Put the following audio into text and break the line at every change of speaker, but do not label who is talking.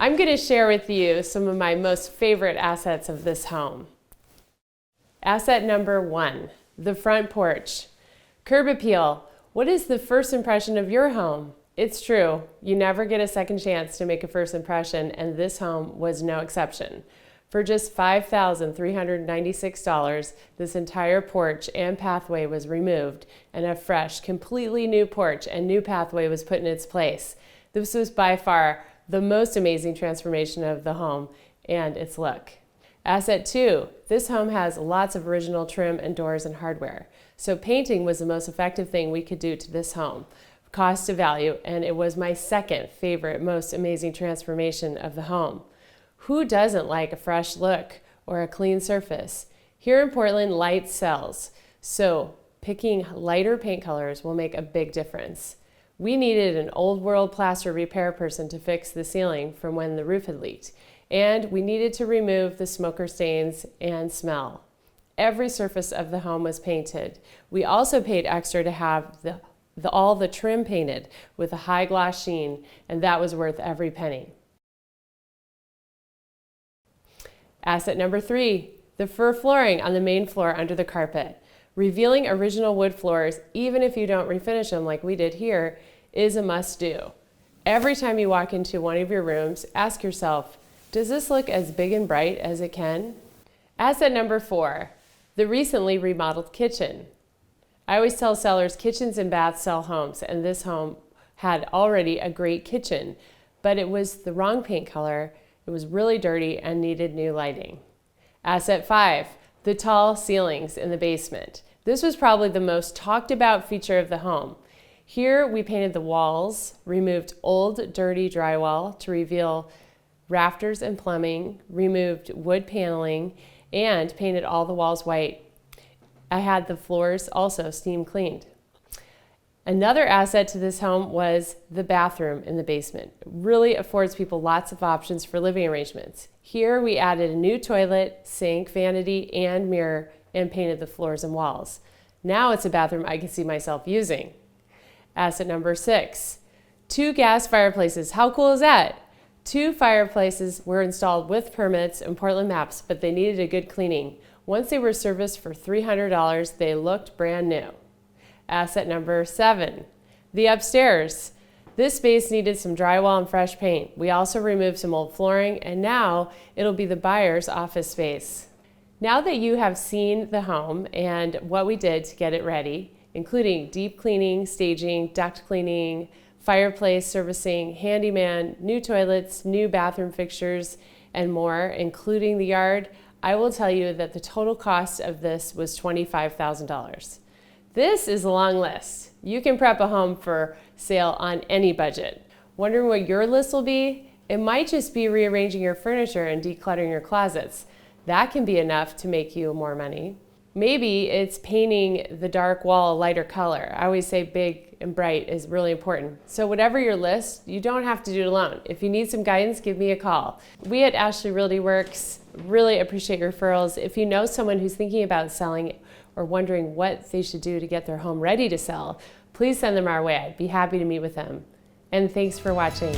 I'm going to share with you some of my most favorite assets of this home. Asset number 1, the front porch. Curb appeal. What is the first impression of your home? It's true, you never get a second chance to make a first impression, and this home was no exception. For just $5,396, this entire porch and pathway was removed, and a fresh, completely new porch and new pathway was put in its place. This was by far the most amazing transformation of the home and its look. Asset 2, this home has lots of original trim and doors and hardware. So painting was the most effective thing we could do to this home, cost to value, and it was my second favorite, most amazing transformation of the home. Who doesn't like a fresh look or a clean surface? Here in Portland, light sells, so picking lighter paint colors will make a big difference. We needed an old world plaster repair person to fix the ceiling from when the roof had leaked, and we needed to remove the smoker stains and smell. Every surface of the home was painted. We also paid extra to have all the trim painted with a high gloss sheen, and that was worth every penny. Asset number 3, the fir flooring on the main floor under the carpet. Revealing original wood floors, even if you don't refinish them like we did here, is a must-do. Every time you walk into one of your rooms, ask yourself, does this look as big and bright as it can? Asset number 4, the recently remodeled kitchen. I always tell sellers kitchens and baths sell homes, and this home had already a great kitchen, but it was the wrong paint color. It was really dirty and needed new lighting. Asset 5, the tall ceilings in the basement. This was probably the most talked about feature of the home. Here we painted the walls, removed old dirty drywall to reveal rafters and plumbing, removed wood paneling, and painted all the walls white. I had the floors also steam cleaned. Another asset to this home was the bathroom in the basement. It really affords people lots of options for living arrangements. Here we added a new toilet, sink, vanity, and mirror, and painted the floors and walls. Now it's a bathroom I can see myself using. Asset number 6, 2 gas fireplaces. How cool is that? 2 fireplaces were installed with permits and Portland maps, but they needed a good cleaning. Once they were serviced for $300, they looked brand new. Asset number 7, the upstairs. This space needed some drywall and fresh paint. We also removed some old flooring, and now it'll be the buyer's office space. Now that you have seen the home and what we did to get it ready, including deep cleaning, staging, duct cleaning, fireplace servicing, handyman, new toilets, new bathroom fixtures, and more, including the yard, I will tell you that the total cost of this was $25,000. This is a long list. You can prep a home for sale on any budget. Wondering what your list will be? It might just be rearranging your furniture and decluttering your closets. That can be enough to make you more money. Maybe it's painting the dark wall a lighter color. I always say big and bright is really important. So whatever your list, you don't have to do it alone. If you need some guidance, give me a call. We at Ashley Realty Works really appreciate your referrals. If you know someone who's thinking about selling or wondering what they should do to get their home ready to sell, please send them our way. I'd be happy to meet with them. And thanks for watching.